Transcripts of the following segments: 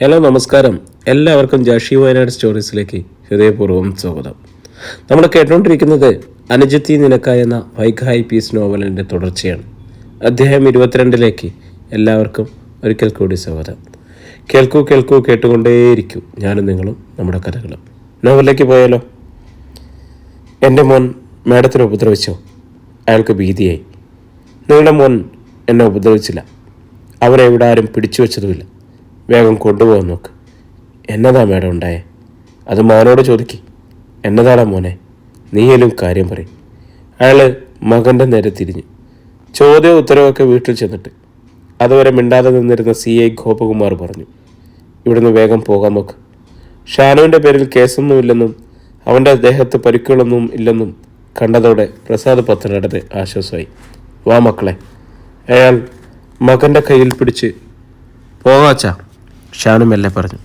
Hello നമസ്കാരം. എല്ലാവർക്കും ജാഷി വയനാട് സ്റ്റോറീസിലേക്ക് ഹൃദയപൂർവ്വം സ്വാഗതം. നമ്മൾ കേട്ടുകൊണ്ടിരിക്കുന്നത് അനുജത്തി നിനക്കായ എന്ന വൈഗ പീസ് നോവലിൻ്റെ തുടർച്ചയാണ്. അധ്യായം 22 എല്ലാവർക്കും ഒരിക്കൽ കൂടി സ്വാഗതം. കേൾക്കൂ കേട്ടുകൊണ്ടേയിരിക്കൂ. ഞാനും നിങ്ങളും നമ്മുടെ കഥകളും. നോവലിലേക്ക് പോയാലോ? എൻ്റെ മോൻ മാഡത്തിനെ ഉപദ്രവിച്ചോ? അയാൾക്ക് ഭീതിയായി. നിങ്ങളുടെ മോൻ എന്നെ ഉപദ്രവിച്ചില്ല. അവരെ ഇവിടെ ആരും പിടിച്ചു വെച്ചതുമില്ല. വേഗം കൊണ്ടുപോകാൻ നോക്ക്. എന്നതാ മേഡം ഉണ്ടായേ? അത് മോനോട് ചോദിക്ക്. എന്നതാടാ മോനെ, നീയലും കാര്യം പറയും. അയാൾ മകൻ്റെ നേരെ തിരിഞ്ഞു. ചോദ്യവും ഉത്തരവൊക്കെ വീട്ടിൽ ചെന്നിട്ട് അതുവരെ മിണ്ടാതെ നിന്നിരുന്ന CI ഗോപകുമാർ പറഞ്ഞു, ഇവിടുന്ന് വേഗം പോകാൻ നോക്ക്. ഷാനുവിൻ്റെ പേരിൽ കേസൊന്നുമില്ലെന്നും അവൻ്റെ ദേഹത്ത് പരിക്കുകളൊന്നും ഇല്ലെന്നും കണ്ടതോടെ പ്രസാദ് പത്തനയുടെ ആശ്വാസമായി. വാ മക്കളെ. അയാൾ മകൻ്റെ കയ്യിൽ പിടിച്ച് പോകാച്ചാ, ഷാനു മെല്ലെ പറഞ്ഞു.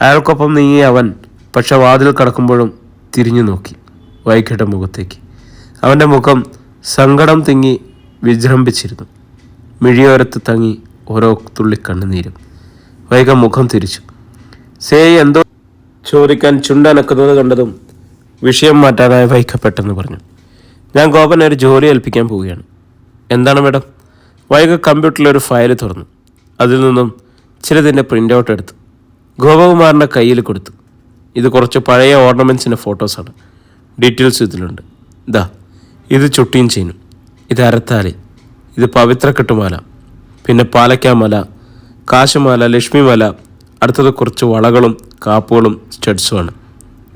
അയാൾക്കൊപ്പം നീങ്ങി അവൻ പക്ഷെ വാതിൽ കടക്കുമ്പോഴും തിരിഞ്ഞു നോക്കി വൈകിയുടെ മുഖത്തേക്ക്. അവൻ്റെ മുഖം സങ്കടം തിങ്ങി വിജൃംഭിച്ചിരുന്നു. മിഴിയോരത്ത് തങ്ങി ഓരോ തുള്ളി കണ്ണുനീരും. വൈക മുഖം തിരിച്ചു. എന്തോ ചോദിക്കാൻ ചുണ്ടനക്കുന്നത് കണ്ടതും വിഷയം മാറ്റാനായി വൈക പെട്ടെന്ന് പറഞ്ഞു, ഞാൻ ഗോപനെ ഒരു ജോലി ഏൽപ്പിക്കാൻ പോവുകയാണ്. എന്താണ് മാഡം? വൈക കമ്പ്യൂട്ടറിൽ ഒരു ഫയൽ തുറന്നു. അതിൽ നിന്നും ചിലതിൻ്റെ പ്രിൻ്റ് ഔട്ട് എടുത്തു ഗോപകുമാറിൻ്റെ കയ്യിൽ കൊടുത്തു. ഇത് കുറച്ച് പഴയ ഓർണമെൻറ്റ്സിൻ്റെ ഫോട്ടോസാണ്. ഡീറ്റെയിൽസ് ഇതിലുണ്ട്. ഇതാ, ഇത് ചുട്ടിയും ചെയ്യുന്നു, ഇത് അരത്താലി, ഇത് പവിത്രക്കെട്ടുമാല, പിന്നെ പാലക്കാമല, കാശുമാല, ലക്ഷ്മിമാല, അടുത്തത് കുറച്ച് വളകളും കാപ്പുകളും സ്റ്റഡ്സുമാണ്.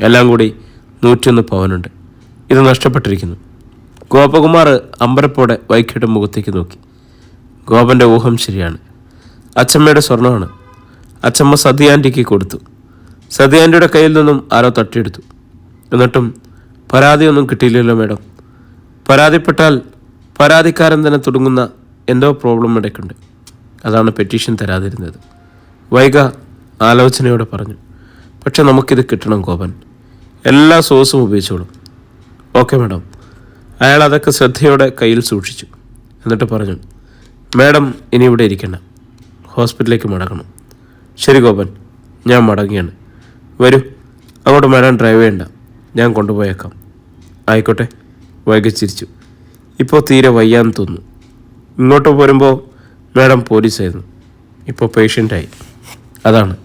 എല്ലാം കൂടി 101 പവനുണ്ട്. ഇത് നഷ്ടപ്പെട്ടിരിക്കുന്നു. ഗോപകുമാർ അമ്പരപ്പോടെ വൈകിയുടെ മുഖത്തേക്ക് നോക്കി. ഗോപൻ്റെ ഊഹം ശരിയാണ്. അച്ചമ്മയുടെ സ്വർണ്ണമാണ്. അച്ചമ്മ സതിയാൻ്റിക്ക് കൊടുത്തു. സതിയാൻ്റിയുടെ കയ്യിൽ നിന്നും ആരോ തട്ടിയെടുത്തു. എന്നിട്ടും പരാതിയൊന്നും കിട്ടിയില്ലല്ലോ മാഡം. പരാതിപ്പെട്ടാൽ പരാതിക്കാരൻ തന്നെ തുടങ്ങുന്ന എന്തോ പ്രോബ്ലം ഇടയ്ക്കുണ്ട്. അതാണ് പെറ്റീഷൻ തരാതിരുന്നത്. വൈഗ ആലോചനയോടെ പറഞ്ഞു. പക്ഷെ നമുക്കിത് കിട്ടണം ഗോപൻ. എല്ലാ സോഴ്സും ഉപയോഗിച്ചോളും. Okay madam. അയാൾ അതൊക്കെ ശ്രദ്ധയോടെ കയ്യിൽ സൂക്ഷിച്ചു. എന്നിട്ട് പറഞ്ഞു, മാഡം ഇനി ഇവിടെ ഇരിക്കണ്ട, ഹോസ്പിറ്റലിലേക്ക് മടങ്ങണം. ശരി ഗോപൻ, ഞാൻ മടങ്ങിയാണ്. വരൂ, അങ്ങോട്ട് മാഡം ഡ്രൈവ് ചെയ്യണ്ട, ഞാൻ കൊണ്ടുപോയേക്കാം. ആയിക്കോട്ടെ. വൈകി ചിരിച്ചു. ഇപ്പോൾ തീരെ വയ്യാന്ന് തോന്നുന്നു. ഇങ്ങോട്ട് പോരുമ്പോൾ മാഡം പോലീസായിരുന്നു, ഇപ്പോൾ പേഷ്യൻ്റായി. അതാണ്.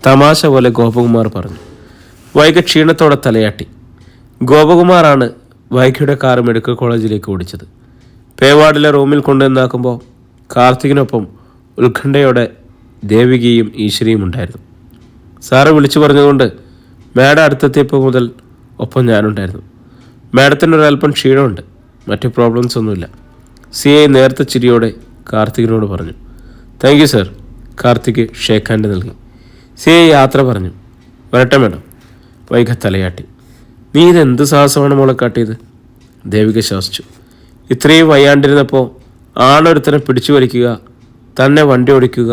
തമാശ പോലെ ഗോപകുമാർ പറഞ്ഞു. വൈകി ക്ഷീണത്തോടെ തലയാട്ടി. ഗോപകുമാറാണ് വൈകിയുടെ കാർ മെഡിക്കൽ കോളേജിലേക്ക് ഓടിച്ചത്. പേവാർഡിലെ റൂമിൽ കൊണ്ടുവന്നാക്കുമ്പോൾ കാർത്തികിനൊപ്പം ഉത്കണ്ഠയോടെ ദേവികയും ഈശ്വരിയും ഉണ്ടായിരുന്നു. സാറ് വിളിച്ചു പറഞ്ഞതുകൊണ്ട് മാഡം അടുത്തെത്തിയപ്പോൾ മുതൽ ഒപ്പം ഞാനുണ്ടായിരുന്നു. മാഡത്തിനൊരല്പം ക്ഷീണമുണ്ട്, മറ്റു പ്രോബ്ലംസ് ഒന്നുമില്ല. CI നേരത്തെ ചിരിയോടെ കാർത്തികിനോട് പറഞ്ഞു. Thank you sir. Karthik shake hand നൽകി. CI യാത്ര പറഞ്ഞു. വരട്ടെ മാഡം. വൈക തലയാട്ടി. നീ ഇതെന്ത് സാഹസമാണ് മോളെ കാട്ടിയത്? ദേവിക ശാസിച്ചു. ഇത്രയും വയ്യാണ്ടിരുന്നപ്പോൾ ആളൊരുത്തനെ പിടിച്ചു വലിക്കുക, തന്നെ വണ്ടി ഓടിക്കുക,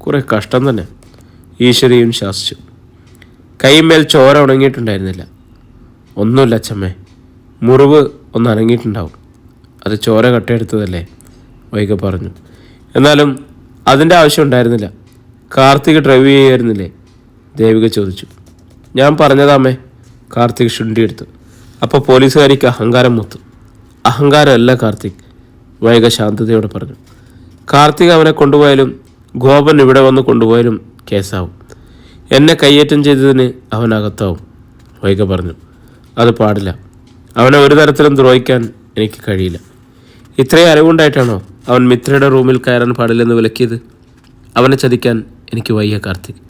കുറേ കഷ്ടം തന്നെ. ഈശ്വരിയും ശാസിച്ചു. കൈമേൽ ചോര ഉണങ്ങിയിട്ടുണ്ടായിരുന്നില്ല. ഒന്നുമില്ല അച്ചമ്മേ, മുറിവ് ഒന്ന് അനങ്ങിയിട്ടുണ്ടാവും. അത് ചോര കട്ടെടുത്തതല്ലേ, വൈക പറഞ്ഞു. എന്നാലും അതിൻ്റെ ആവശ്യം ഉണ്ടായിരുന്നില്ല. കാർത്തിക് ഡ്രൈവ് ചെയ്യുമായിരുന്നില്ലേ? ദേവിക ചോദിച്ചു. ഞാൻ പറഞ്ഞതാമേ. കാർത്തിക് ശുണ്ടിയെടുത്തു. അപ്പോൾ പോലീസുകാരിക്ക് അഹങ്കാരം മൂത്തു. അഹങ്കാരമല്ല കാർത്തിക്, വൈക ശാന്തതയോടെ പറഞ്ഞു. കാർത്തിക് അവനെ കൊണ്ടുപോയാലും ഗോപൻ ഇവിടെ വന്ന് കൊണ്ടുപോയാലും കേസാവും. എന്നെ കയ്യേറ്റം ചെയ്തതിന് അവൻ അകത്താവും, വൈക പറഞ്ഞു. അത് പാടില്ല. അവനെ ഒരു തരത്തിലും ദ്രോഹിക്കാൻ എനിക്ക് കഴിയില്ല. ഇത്രയും അറിവുണ്ടായിട്ടാണോ അവൻ മിത്രയുടെ റൂമിൽ കയറാൻ പാടില്ലെന്ന് വിലക്കിയത്? അവനെ ചതിക്കാൻ എനിക്ക് വയ്യ കാർത്തിക്.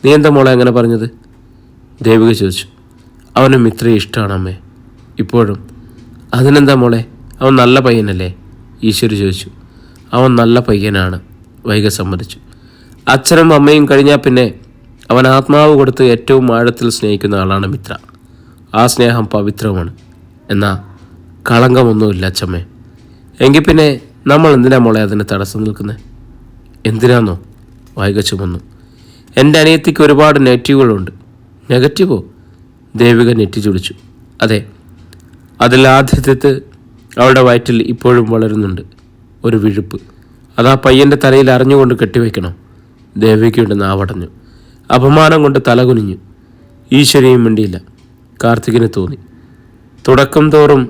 നീ എന്താ മോളെ അങ്ങനെ പറഞ്ഞത്? ദേവിക ചോദിച്ചു. അവന് മിത്രയെ ഇഷ്ടമാണ് അമ്മേ, ഇപ്പോഴും. അതിനെന്താ മോളെ, അവൻ നല്ല പയ്യനല്ലേ? ഈശ്വരി ചോദിച്ചു. അവൻ നല്ല പയ്യനാണ്, വൈക സമ്മതിച്ചു. അച്ഛനും അമ്മയും കഴിഞ്ഞാൽ പിന്നെ അവൻ ആത്മാവ് കൊടുത്ത് ഏറ്റവും ആഴത്തിൽ സ്നേഹിക്കുന്ന ആളാണ് മിത്ര. ആ സ്നേഹം പവിത്രവുമാണ്. എന്നാൽ കളങ്കമൊന്നുമില്ല അച്ഛമ്മേ. എങ്കിൽ പിന്നെ നമ്മൾ എന്തിനാ മോളെ അതിന് തടസ്സം നിൽക്കുന്നത്? എന്തിനാന്നോ? വൈക ചുമന്നു. എൻ്റെ അനിയത്തിക്ക് ഒരുപാട് നെഗറ്റീവുകളുണ്ട്. നെഗറ്റീവോ? ദേവിക നെറ്റി ചുടിച്ചു. അതെ, അതിൽ ആദ്യത്തെ അവളുടെ വയറ്റിൽ ഇപ്പോഴും വളരുന്നുണ്ട് ഒരു വിഴുപ്പ്. അത് ആ പയ്യൻ്റെ തലയിൽ അറിഞ്ഞുകൊണ്ട് കെട്ടിവെക്കണം. ദേവികയുടെ നാവടഞ്ഞു. അപമാനം കൊണ്ട് തലകുനിഞ്ഞു. ഈശ്വരിയും മിണ്ടിയില്ല. കാർത്തികിന് തോന്നി, തുടക്കം തോറും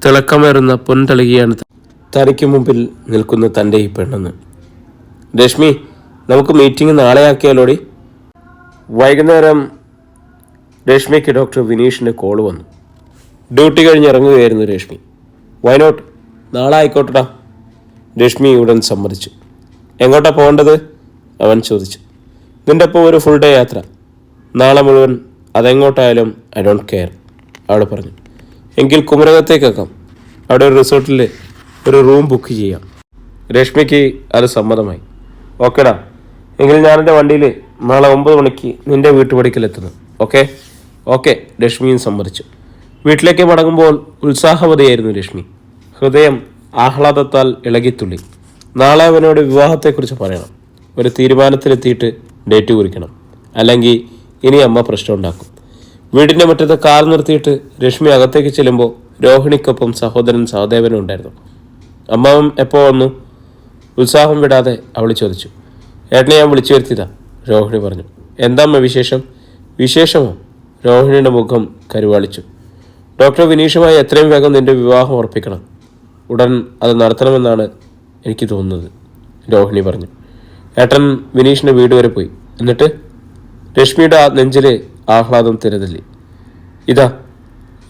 തിളക്കമേറുന്ന പൊൻതളികയാണ് തനിക്ക് മുമ്പിൽ നിൽക്കുന്ന തൻ്റെ ഈ പെണ്ണെന്ന്. രശ്മി, നമുക്ക് മീറ്റിംഗ് നാളെ ആക്കിയാലോടി? വൈകുന്നേരം രശ്മിക്ക് ഡോക്ടർ വിനീഷിൻ്റെ കോള് വന്നു. ഡ്യൂട്ടി കഴിഞ്ഞ് ഇറങ്ങുകയായിരുന്നു രശ്മി. വൈനോട്ട്, നാളെ ആയിക്കോട്ടെടാ. രശ്മി ഉടൻ സമ്മതിച്ചു. എങ്ങോട്ടാ പോകേണ്ടത്? അവൻ ചോദിച്ചു. നിൻ്റെ ഒപ്പം ഒരു ഫുൾ ഡേ യാത്ര, നാളെ മുഴുവൻ. അതെങ്ങോട്ടായാലും ഐ ഡോണ്ട് കെയർ, അവൾ പറഞ്ഞു. എങ്കിൽ കുമരകത്തേക്കാക്കാം. അവിടെ ഒരു റിസോർട്ടിൽ ഒരു റൂം ബുക്ക് ചെയ്യാം. രശ്മിക്ക് അത് സമ്മതമായി. ഓക്കേടാ, എങ്കിൽ ഞാനെൻ്റെ വണ്ടിയിൽ നാളെ 9 മണിക്ക് നിൻ്റെ വീട്ടുപടിക്കലെത്തുന്നു. ഓക്കെ. രശ്മിയും സമ്മതിച്ചു. വീട്ടിലേക്ക് മടങ്ങുമ്പോൾ ഉത്സാഹവതിയായിരുന്നു രശ്മി. ഹൃദയം ആഹ്ലാദത്താൽ ഇളകിത്തുള്ളി. നാളെ അവനോട് വിവാഹത്തെക്കുറിച്ച് പറയണം. ഒരു തീരുമാനത്തിലെത്തിയിട്ട് ഡേറ്റ് കുറിക്കണം. അല്ലെങ്കിൽ ഇനി അമ്മ പ്രശ്നമുണ്ടാക്കും. വീടിൻ്റെ മുറ്റത്ത് കാർ നിർത്തിയിട്ട് രശ്മി അകത്തേക്ക് ചെല്ലുമ്പോൾ രോഹിണിക്കൊപ്പം സഹോദരൻ സഹദേവനും ഉണ്ടായിരുന്നു. അമ്മാവൻ എപ്പോൾ വന്നു? ഉത്സാഹം വിടാതെ അവൾ ചോദിച്ചു. ഏട്ടനെ ഞാൻ വിളിച്ചു വരുത്തിയതാ, രോഹിണി പറഞ്ഞു. എന്താ അമ്മ വിശേഷം? വിശേഷമോ? രോഹിണിയുടെ മുഖം കരുവാളിച്ചു. ഡോക്ടർ വിനീഷുമായി എത്രയും വേഗം നിന്റെ വിവാഹം ഉറപ്പിക്കണം. ഉടൻ അത് നടത്തണമെന്നാണ് എനിക്ക് തോന്നുന്നത്, രോഹിണി പറഞ്ഞു. ഏട്ടൻ വിനീഷിൻ്റെ വീട് വരെ പോയി. എന്നിട്ട്? രശ്മിയുടെ നെഞ്ചിലെ ആഹ്ലാദം തിരതല്ലി. ഇതാ,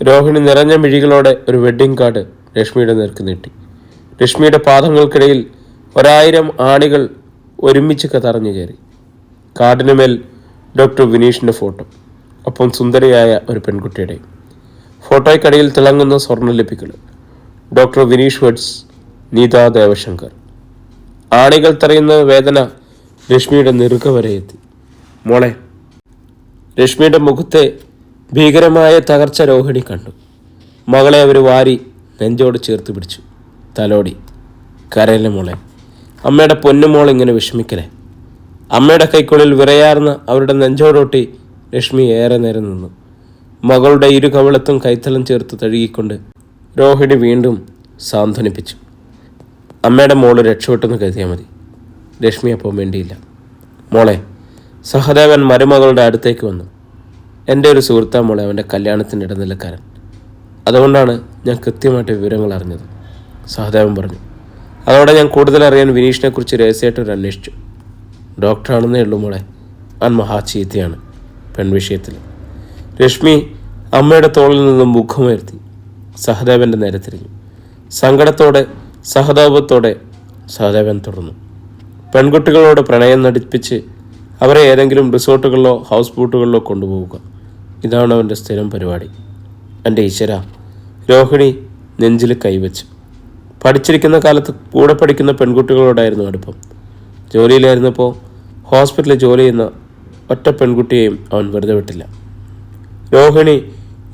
രോഹിണി നിറഞ്ഞ മിഴികളോടെ ഒരു വെഡ്ഡിംഗ് കാർഡ് രശ്മിയുടെ നേർക്ക് നീട്ടി. രശ്മിയുടെ പാദങ്ങൾക്കിടയിൽ 1000 ആണികൾ ഒരുമിച്ച് കതറഞ്ഞു കയറി. കാർഡിനുമേൽ ഡോക്ടർ വിനീഷിൻ്റെ ഫോട്ടോ, ഒപ്പം സുന്ദരിയായ ഒരു പെൺകുട്ടിയുടെയും. ഫോട്ടോയ്ക്കടിയിൽ തിളങ്ങുന്ന സ്വർണ്ണലിപികൾ. Doctor Vineesh weds Neetha Devashankar. ആണികൾ തറയുന്ന വേദന രശ്മിയുടെ നെറുക വരെ എത്തി. മോളെ, രശ്മിയുടെ മുഖത്തെ ഭീകരമായ തകർച്ച രോഹിണി കണ്ടു. മകളെ അവർ വാരി നെഞ്ചോട് ചേർത്ത് പിടിച്ചു. തലോടി. കരയിലെ മോളെ, അമ്മയുടെ പൊന്നുമോൾ ഇങ്ങനെ വിഷമിക്കലേ. അമ്മയുടെ കൈക്കുള്ളിൽ വിറയാർന്ന അവരുടെ നെഞ്ചോടൊട്ടി രശ്മി ഏറെ നേരം നിന്നു. മകളുടെ ഇരു കവിളത്തും കൈത്തലം ചേർത്ത് തഴുകിക്കൊണ്ട് രോഹിണി വീണ്ടും സാന്ത്വനിപ്പിച്ചു. അമ്മയുടെ മോള് രക്ഷപ്പെട്ടെന്ന് കരുതിയാൽ മതി. രശ്മി അപ്പം വേണ്ടിയില്ല. മോളെ, സഹദേവൻ മരുമകളുടെ അടുത്തേക്ക് വന്നു. എൻ്റെ ഒരു സുഹൃത്താ മോളെ അവൻ്റെ കല്യാണത്തിൻ്റെ ഇടനിലക്കാരൻ. അതുകൊണ്ടാണ് ഞാൻ കൃത്യമായിട്ട് വിവരങ്ങൾ അറിഞ്ഞത്, സഹദേവൻ പറഞ്ഞു. അതോടെ ഞാൻ കൂടുതൽ അറിയാൻ വിനീഷിനെക്കുറിച്ച് രഹസ്യമായിട്ടൊരു അന്വേഷിച്ചു. ഡോക്ടറാണെന്നേ ഉള്ളൂ മോളെ, അവൻ മഹാചീത്തയാണ് പെൺവിഷയത്തിൽ. രശ്മി അമ്മയുടെ തോളിൽ നിന്നും മുഖമുയർത്തി സഹദേവൻ്റെ നേരെ തിരിഞ്ഞു. സങ്കടത്തോടെ സഹതാപത്തോടെ സഹദേവൻ തുടർന്നു. പെൺകുട്ടികളോട് പ്രണയം നടിപ്പിച്ച് അവരെ ഏതെങ്കിലും റിസോർട്ടുകളിലോ ഹൗസ് ബോട്ടുകളിലോ കൊണ്ടുപോവുക, ഇതാണ് അവൻ്റെ സ്ഥിരം പരിപാടി. എൻ്റെ ഈശ്വര, രോഹിണി നെഞ്ചിൽ കൈവച്ചു. പഠിച്ചിരിക്കുന്ന കാലത്ത് കൂടെ പഠിക്കുന്ന പെൺകുട്ടികളോടായിരുന്നു അടുപ്പം. ജോലിയിലായിരുന്നപ്പോൾ ഹോസ്പിറ്റലിൽ ജോലി ചെയ്യുന്ന ഒറ്റ പെൺകുട്ടിയെയും അവൻ വെറുതെ വിട്ടില്ല. രോഹിണി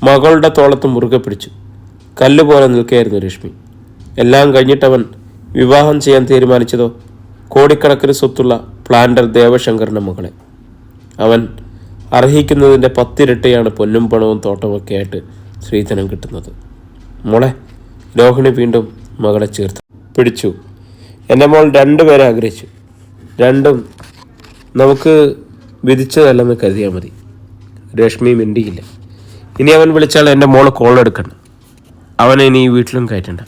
മകളുടെ തോളത്ത് മുറുകെ പിടിച്ചു. കല്ലുപോലെ നിൽക്കുകയായിരുന്നു രശ്മി. എല്ലാം കഴിഞ്ഞിട്ടവൻ വിവാഹം ചെയ്യാൻ തീരുമാനിച്ചതോ കോടിക്കണക്കിന് സ്വത്തുള്ള പ്ലാന്റർ ദേവശങ്കറിൻ്റെ മകളെ. അവൻ അർഹിക്കുന്നതിൻ്റെ 10 ഇരട്ടിയാണ് പൊന്നും പണവും തോട്ടമൊക്കെ ആയിട്ട് സ്ത്രീധനം കിട്ടുന്നത്. മോളെ, രോഹിണി വീണ്ടും മകളെ ചേർത്ത് പിടിച്ചു. എൻ്റെ മോൾ 2 പേരെ ആഗ്രഹിച്ചു. 2ഉം നമുക്ക് വിധിച്ചതല്ലെന്ന് കരുതിയാൽ മതി. രശ്മി മിണ്ടിയില്ല. ഇനി അവൻ വിളിച്ചാൽ എൻ്റെ മോള് കോളെടുക്കണ്ട. അവനെ ഇനി ഈ വീട്ടിലും കയറ്റണ്ട.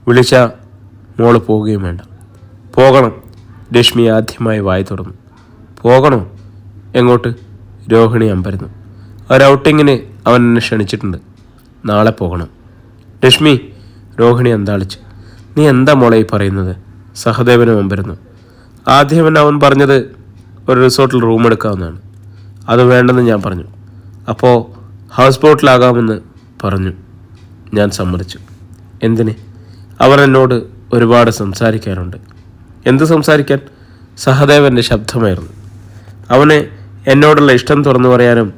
വിളിച്ചാൽ മോള് പോവുകയും വേണ്ട. പോകണം. രശ്മി ആദ്യമായി വായി തുറന്നു. പോകണോ? എങ്ങോട്ട്? രോഹിണി അമ്പരന്നു. ഒരൗട്ടിങ്ങിന് അവൻ എന്നെ ക്ഷണിച്ചിട്ടുണ്ട്. നാളെ പോകണം. രശ്മി, രോഹിണി അന്താളിച്ചു. നീ എന്താ മോളെ ഈ പറയുന്നത്? സഹദേവനും അമ്പരന്നു. ആദ്യം അവൻ പറഞ്ഞത് ഒരു റിസോർട്ടിൽ റൂം എടുക്കാമെന്നാണ്. അത് വേണ്ടെന്ന് ഞാൻ പറഞ്ഞു. അപ്പോൾ ഹൗസ് ബോട്ടിലാകാമെന്ന് പറഞ്ഞു. ഞാൻ സമ്മതിച്ചു. എന്തിന്? അവർ എന്നോട് ഒരുപാട് സംസാരിക്കാനുണ്ട്. എന്ത് സംസാരിക്കാൻ? സഹദേവൻ്റെ ശബ്ദമായിരുന്നു. അവന് എന്നോടുള്ള ഇഷ്ടം തുറന്നു പറയാനും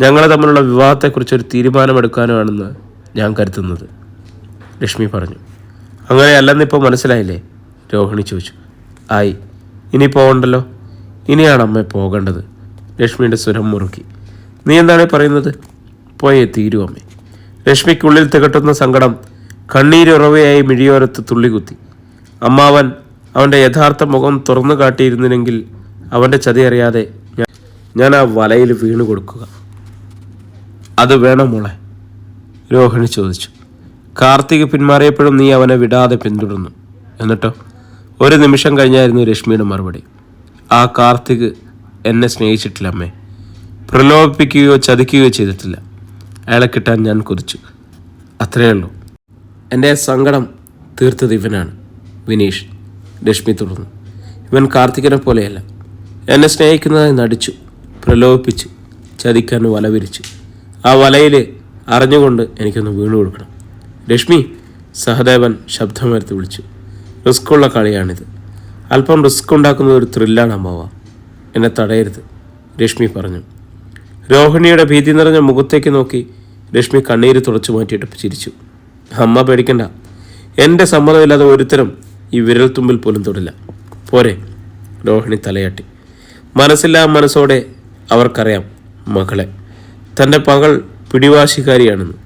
ഞങ്ങൾ തമ്മിലുള്ള വിവാഹത്തെക്കുറിച്ചൊരു തീരുമാനമെടുക്കാനുമാണെന്ന് ഞാൻ കരുതുന്നത്, ലക്ഷ്മി പറഞ്ഞു. അങ്ങനെയല്ലെന്നിപ്പോൾ മനസ്സിലായില്ലേ? രോഹിണി ചോദിച്ചു. ആയി. ഇനി പോകണ്ടല്ലോ. ഇനിയാണ് അമ്മ പോകേണ്ടത്. ലക്ഷ്മിയുടെ സ്വരം മുറുക്കി. നീ എന്താണ് പറയുന്നത്? പോയേ തീരൂ അമ്മേ. ലക്ഷ്മിക്കുള്ളിൽ തികട്ടുന്ന സങ്കടം കണ്ണീരുറവയായി മിഴിയോരത്ത് തുള്ളികുത്തി. അമ്മാവൻ അവൻ്റെ യഥാർത്ഥ മുഖം തുറന്നു കാട്ടിയിരുന്നില്ലെങ്കിൽ അവൻ്റെ ചതി അറിയാതെ ഞാൻ ആ വലയിൽ വീണു കൊടുക്കുക. അത് വേണം മോളെ, രോഹിണി ചോദിച്ചു. കാർത്തിക് പിന്മാറിയപ്പോഴും നീ അവനെ വിടാതെ പിന്തുടർന്നു. എന്നിട്ടോ? ഒരു നിമിഷം കഴിഞ്ഞായിരുന്നു രശ്മിയുടെ മറുപടി. ആ കാർത്തിക് എന്നെ സ്നേഹിച്ചിട്ടില്ല അമ്മേ. പ്രലോഭിപ്പിക്കുകയോ ചതിക്കുകയോ ചെയ്തിട്ടില്ല. അയാളെ കിട്ടാൻ ഞാൻ കൊതിച്ചു, അത്രയേ ഉള്ളൂ. എൻ്റെ സങ്കടം തീർത്തത് ഇവനാണ് വിനീഷ്, രശ്മി തുടർന്നു. ഇവൻ കാർത്തികനെ പോലെയല്ല. എന്നെ സ്നേഹിക്കുന്നതായി നടിച്ചു, പ്രലോഭിപ്പിച്ചു, ചതിക്കാൻ വല വിരിച്ചു. ആ വലയിൽ അറിഞ്ഞുകൊണ്ട് എനിക്കൊന്ന് വീണു കൊടുക്കണം. രശ്മി, സഹദേവൻ ശബ്ദമുയർത്തി വിളിച്ചു. റിസ്ക്കുള്ള കളിയാണിത്. അല്പം റിസ്ക് ഉണ്ടാക്കുന്ന ഒരു ത്രില്ലാണ് അമ്മാവ. എന്നെ തടയരുത്, രശ്മി പറഞ്ഞു. രോഹിണിയുടെ ഭീതി നിറഞ്ഞ മുഖത്തേക്ക് നോക്കി രശ്മി കണ്ണീര് തുടച്ചു മാറ്റിയിട്ട് ചിരിച്ചു. അമ്മ പേടിക്കണ്ട, എൻ്റെ സമ്മതമില്ലാതെ ഒരുത്തരം ഈ വിരൽത്തുമ്പിൽ പോലും തൊടില്ല. പോരെ? രോഹിണി തലയാട്ടി. മനസ്സില്ലാ മനസ്സോടെ അവർക്കറിയാം മകളെ. തൻ്റെ മകൾ പിടിവാശിക്കാരിയാണെന്ന്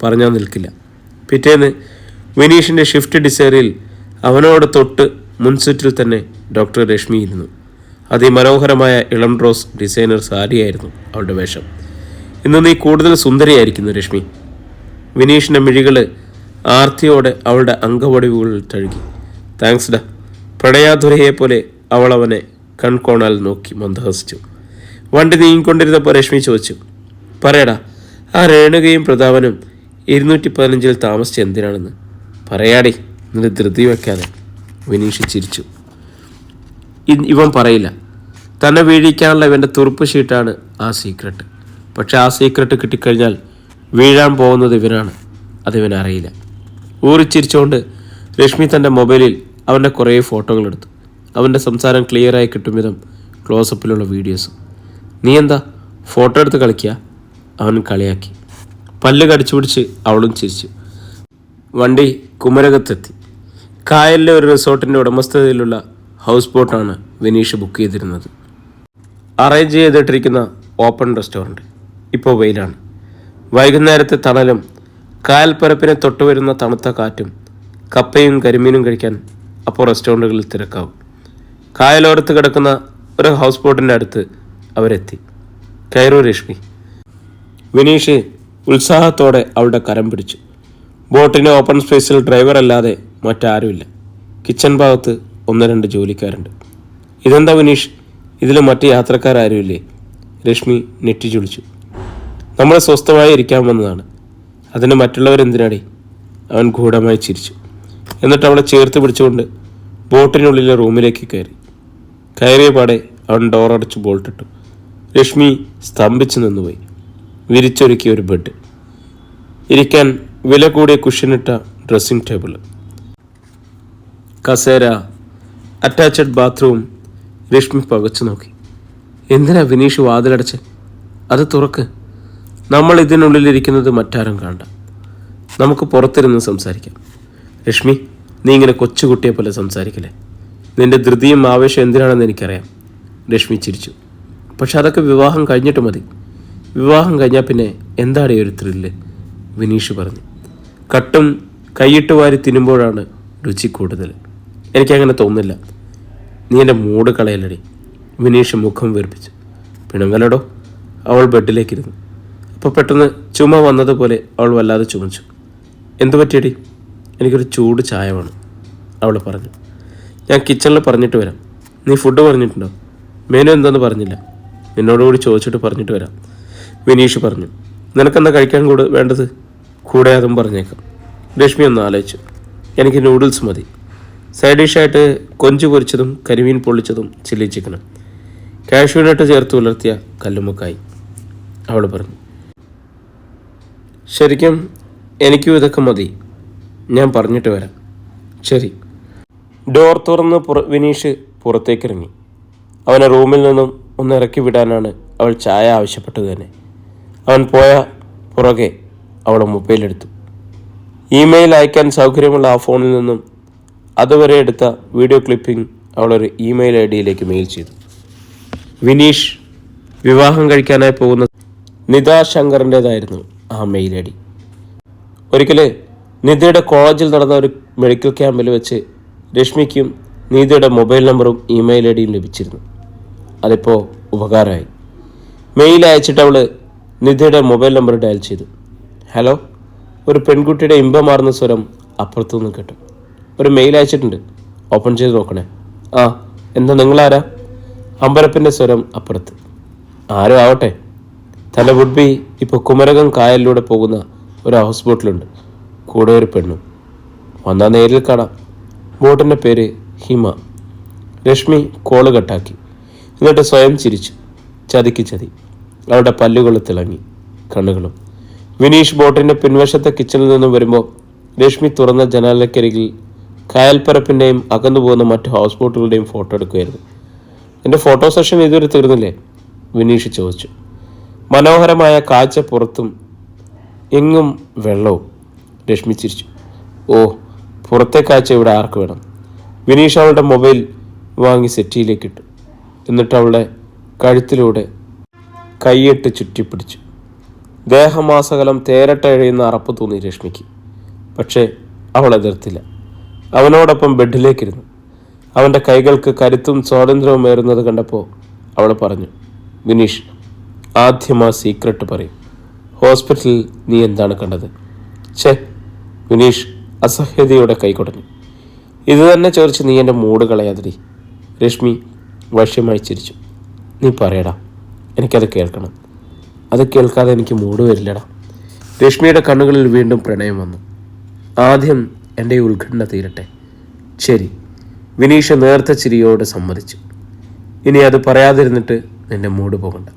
പറഞ്ഞാൽ നിൽക്കില്ല. പിറ്റേന്ന് വിനീഷിൻ്റെ ഷിഫ്റ്റ് ഡിസൈറിൽ അവനോട് തൊട്ട് മുൻസിറ്റിൽ തന്നെ ഡോക്ടർ രശ്മി ഇരുന്നു. അതിമനോഹരമായ ഇളം റോസ് ഡിസൈനർ സാരിയായിരുന്നു അവളുടെ വേഷം. ഇന്ന് നീ കൂടുതൽ സുന്ദരിയായിരിക്കുന്നു രശ്മി. വിനീഷിൻ്റെ മിഴികൾ ആർത്തിയോടെ അവളുടെ അംഗവടിവുകളിൽ തഴുകി. താങ്ക്സ് ഡാ. പ്രണയാധുരയെപ്പോലെ അവൾ അവനെ കൺകോണാൽ നോക്കി മന്ദഹസിച്ചു. വണ്ടി നീങ്ങിക്കൊണ്ടിരുന്നപ്പോൾ രശ്മി ചോദിച്ചു, പറയടാ, ആ രേണുകയും പ്രതാപനും 215 താമസിച്ച് എന്തിനാണെന്ന് പറയാടി, നിന്റെ ധൃതി വയ്ക്കാതെ. വിനീഷ് ചിരിച്ചു. ഇവൻ പറയില്ല. തന്നെ വീഴിക്കാനുള്ള ഇവൻ്റെ തുറുപ്പ് ഷീട്ടാണ് ആ സീക്രട്ട്. പക്ഷെ ആ സീക്രട്ട് കിട്ടിക്കഴിഞ്ഞാൽ വീഴാൻ പോകുന്നത് ഇവനാണ്. അതിവനറിയില്ല. ഊറിച്ചിരിച്ചുകൊണ്ട് രശ്മി തൻ്റെ മൊബൈലിൽ അവൻ്റെ കുറേ ഫോട്ടോകൾ എടുത്തു. അവൻ്റെ സംസാരം ക്ലിയറായി കിട്ടും വിധം ക്ലോസപ്പിലുള്ള വീഡിയോസും. നീ എന്താ ഫോട്ടോ എടുത്ത് കളിക്കുക? അവൻ കളിയാക്കി. പല്ല് കടിച്ചു പിടിച്ച് അവളും ചിരിച്ചു. വണ്ടി കുമരകത്തെത്തി. കായലിലെ ഒരു റിസോർട്ടിൻ്റെ ഉടമസ്ഥതയിലുള്ള ഹൗസ് ബോട്ടാണ് വിനീഷ് ബുക്ക് ചെയ്തിരുന്നത്. അറേഞ്ച് ചെയ്തിട്ടിരിക്കുന്ന ഓപ്പൺ റെസ്റ്റോറൻറ്റ്. ഇപ്പോൾ വെയിലാണ്. വൈകുന്നേരത്തെ തണലും കായൽപ്പരപ്പിനെ തൊട്ടുവരുന്ന തണുത്ത കാറ്റും കപ്പയും കരിമീനും കഴിക്കാൻ അപ്പോൾ റെസ്റ്റോറൻറ്റുകളിൽ തിരക്കാവും. കായലോരത്ത് കിടക്കുന്ന ഒരു ഹൗസ് ബോട്ടിൻ്റെ അടുത്ത് അവരെത്തി. കയറൂ രശ്മി. വിനീഷ് ഉത്സാഹത്തോടെ അവളുടെ കരം പിടിച്ചു. ബോട്ടിൻ്റെ ഓപ്പൺ സ്പേസിൽ ഡ്രൈവർ അല്ലാതെ മറ്റാരുമില്ല. കിച്ചൺ ഭാഗത്ത് 1-2 ജോലിക്കാരുണ്ട്. ഇതെന്താ വിനീഷ്, ഇതിൽ മറ്റ് യാത്രക്കാരുമില്ലേ? രശ്മി നെറ്റി ചുളിച്ചു. നമ്മൾ സ്വസ്ഥമായി ഇരിക്കാൻ വന്നതാണ്, അതിന് മറ്റുള്ളവരെന്തിനാടി? അവൻ ഗൂഢമായി ചിരിച്ചു. എന്നിട്ട് അവളെ ചേർത്ത് പിടിച്ചുകൊണ്ട് ബോട്ടിനുള്ളിലെ റൂമിലേക്ക് കയറിയ പാടെ അവൻ ഡോറടച്ച് ബോൾട്ടിട്ടു. രശ്മി സ്തംഭിച്ചു നിന്നുപോയി. വിരിച്ചൊരുക്കിയ ഒരു ബെഡ്, ഇരിക്കാൻ വില കൂടിയ കുഷ്യനിട്ട ഡ്രസ്സിംഗ് ടേബിൾ, കസേര, അറ്റാച്ച്ഡ് ബാത്റൂം. രശ്മി പകച്ചു നോക്കി. എന്തിനാ വിനീഷ് വാതിലടച്ച്? അത് തുറക്ക്. നമ്മൾ ഇതിനുള്ളിലിരിക്കുന്നത് മറ്റാരും കാണണ്ട. നമുക്ക് പുറത്തിരുന്ന് സംസാരിക്കാം. രശ്മി, നീ ഇങ്ങനെ കൊച്ചുകുട്ടിയെ പോലെ സംസാരിക്കില്ലേ. നിന്റെ ധൃതിയും ആവേശം എന്തിനാണെന്ന് എനിക്കറിയാം. രശ്മി ചിരിച്ചു. പക്ഷെ അതൊക്കെ വിവാഹം കഴിഞ്ഞിട്ട് മതി. വിവാഹം കഴിഞ്ഞാൽ പിന്നെ എന്താണ് ഈ ഒരു ത്രില്ല്? വിനീഷ് പറഞ്ഞു. കട്ടും കൈയിട്ട് വാരി തിന്നുമ്പോഴാണ് രുചി കൂടുതൽ. എനിക്കങ്ങനെ തോന്നുന്നില്ല. നീ എൻ്റെ മൂഡ് കളയലടി. വിനീഷ് മുഖം വീർപ്പിച്ചു. പിണങ്ങലടോ. അവൾ ബെഡിലേക്കിരുന്നു. അപ്പോൾ പെട്ടെന്ന് ചുമ വന്നതുപോലെ അവൾ വല്ലാതെ ചുമച്ചു. എന്തു പറ്റിയടി? എനിക്കൊരു ചൂട് ചായ വേണം, അവൾ പറഞ്ഞു. ഞാൻ കിച്ചണിൽ പറഞ്ഞിട്ട് വരാം. നീ ഫുഡ് പറഞ്ഞിട്ടുണ്ടോ? മെനു എന്താണെന്ന് പറഞ്ഞില്ല. നിന്നോടുകൂടി ചോദിച്ചിട്ട് പറഞ്ഞിട്ട് വരാം, വിനീഷ് പറഞ്ഞു. നിനക്കെന്താ കഴിക്കാൻ വേണ്ടത്? കൂടെ അതും പറഞ്ഞേക്കാം. രശ്മി ഒന്ന് ആലോചിച്ചു. എനിക്ക് നൂഡിൽസ് മതി. സൈഡ് ഡിഷായിട്ട് കൊഞ്ച് പൊരിച്ചതും കരിമീൻ പൊള്ളിച്ചതും ചില്ലി ചിക്കനും കാഷ്യൂനട്ട് ചേർത്ത് പുലർത്തിയ കല്ലുമ്മക്കായി, അവൾ പറഞ്ഞു. ശരിക്കും എനിക്കും ഇതൊക്കെ മതി. ഞാൻ പറഞ്ഞിട്ട് വരാം. ശരി. ഡോർ തുറന്ന് വിനീഷ് പുറത്തേക്കിറങ്ങി. അവനെ റൂമിൽ നിന്നും ഒന്ന് ഇറക്കി വിടാനാണ് അവൾ ചായ ആവശ്യപ്പെട്ടത് തന്നെ. അവൻ പോയ പുറകെ അവൾ മൊബൈലെടുത്തു. ഇമെയിൽ അയക്കാൻ സൗകര്യമുള്ള ആ ഫോണിൽ നിന്നും അതുവരെ എടുത്ത വീഡിയോ ക്ലിപ്പിംഗ് അവളൊരു ഇമെയിൽ ഐ ഡിയിലേക്ക് മെയിൽ ചെയ്തു. വിനീഷ് വിവാഹം കഴിക്കാനായി പോകുന്ന നിത ശങ്കറിൻ്റേതായിരുന്നു ആ മെയിൽ ഐ ഡി. ഒരിക്കൽ നിതയുടെ കോളേജിൽ നടന്ന ഒരു മെഡിക്കൽ ക്യാമ്പിൽ വെച്ച് രശ്മിക്കും നീതയുടെ മൊബൈൽ നമ്പറും ഇമെയിൽ ഐ ഡിയും ലഭിച്ചിരുന്നു. അതിപ്പോൾ ഉപകാരമായി. മെയിൽ അയച്ചിട്ട് അവൾ നിധിയുടെ മൊബൈൽ നമ്പർ ഡയൽ ചെയ്തു. ഹലോ. ഒരു പെൺകുട്ടിയുടെ ഇമ്പമാർന്ന സ്വരം അപ്പുറത്തുനിന്ന് കേട്ടു. ഒരു മെയിൽ അയച്ചിട്ടുണ്ട്, ഓപ്പൺ ചെയ്ത് നോക്കണേ. ആ, എന്താ നിങ്ങളാരാ? അമ്പരപ്പിൻ്റെ സ്വരം അപ്പുറത്ത്. ആരും ആവട്ടെ. തല വുഡ്ബി ഇപ്പോൾ കുമരകം കായലിലൂടെ പോകുന്ന ഒരു ഹൗസ് ബോട്ടിലുണ്ട്, കൂടെ ഒരു പെണ്ണും. വന്നാൽ നേരിൽ കാണാം. ബോട്ടിൻ്റെ പേര് ഹിമ. രശ്മി കോള് കട്ടാക്കി. എന്നിട്ട് സ്വയം ചിരിച്ചു. ചതിക്ക് ചതി. അവളുടെ പല്ലുകൾ തിളങ്ങി, കണ്ണുകളും. വിനീഷ് ബോട്ടിൻ്റെ പിൻവശത്തെ കിച്ചണിൽ നിന്നും വരുമ്പോൾ രശ്മി തുറന്ന ജനാലക്കരികിൽ കായൽപ്പരപ്പിൻ്റെയും അകന്നു പോകുന്ന മറ്റു ഹൗസ് ബോട്ടുകളുടെയും ഫോട്ടോ എടുക്കുമായിരുന്നു. എൻ്റെ ഫോട്ടോ സെഷൻ ഇതുവരെ തീർന്നില്ലേ? വിനീഷ് ചോദിച്ചു. മനോഹരമായ കാഴ്ച പുറത്തും എങ്ങും വെള്ളവും. രശ്മി ചിരിച്ചു. ഓ, പുറത്തെ കാഴ്ച ഇവിടെ ആർക്ക് വേണം? വിനീഷ് അവളുടെ മൊബൈൽ വാങ്ങി സെറ്റിയിലേക്ക് ഇട്ടു. എന്നിട്ട് അവളുടെ കഴുത്തിലൂടെ കൈയിട്ട് ചുറ്റിപ്പിടിച്ചു. ദേഹമാസകലം തേരട്ട എഴയുന്ന അറപ്പ് തോന്നി രശ്മിക്ക്. പക്ഷേ അവൾ എതിർത്തില്ല. അവനോടൊപ്പം ബെഡിലേക്കിരുന്നു. അവൻ്റെ കൈകൾക്ക് കരുത്തും സ്വാതന്ത്ര്യവും ഏറുന്നത് കണ്ടപ്പോൾ അവൾ പറഞ്ഞു, വിനീഷ്, ആദ്യം ആ സീക്രട്ട് പറയും. ഹോസ്പിറ്റലിൽ നീ എന്താണ് കണ്ടത്? ഛേ. വിനീഷ് അസഹ്യതയോടെ കൈകൊടഞ്ഞു. ഇത് തന്നെ ചോദിച്ച് നീ എൻ്റെ മൂഡ് കളയാതിരി. രശ്മി വശ്യമായി ചിരിച്ചു. നീ പറയടാ, എനിക്കത് കേൾക്കണം. അത് കേൾക്കാതെ എനിക്ക് മൂഡ് വരില്ലടാ. രശ്മിയുടെ കണ്ണുകളിൽ വീണ്ടും പ്രണയം വന്നു. ആദ്യം എൻ്റെ ഉത്കണ്ഠ തീരട്ടെ. ശരി. വിനീഷ് നേർത്ത ചിരിയോട് സമ്മതിച്ചു. ഇനി അത് പറയാതിരുന്നിട്ട് നിന്റെ മൂഡ് പോകണ്ട.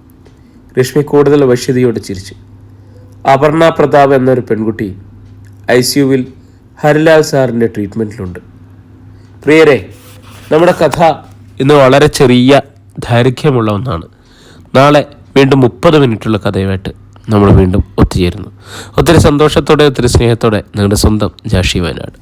രശ്മി കൂടുതൽ വശ്യതയോട് ചിരിച്ചു. അപർണ പ്രതാപ് എന്നൊരു പെൺകുട്ടി ICUവിൽ ഹരിലാൽ സാറിൻ്റെ ട്രീറ്റ്മെൻറ്റിലുണ്ട്. പ്രിയരെ, നമ്മുടെ കഥ ഇന്ന് വളരെ ചെറിയ ദൈർഘ്യമുള്ള ഒന്നാണ്. നാളെ വീണ്ടും 30 മിനിറ്റുള്ള കഥയുമായിട്ട് നമ്മൾ വീണ്ടും ഒത്തുചേരുന്നു. ഒത്തിരി സന്തോഷത്തോടെ, ഒത്തിരി സ്നേഹത്തോടെ നിങ്ങളുടെ സ്വന്തം ജാഷി വയനാട്.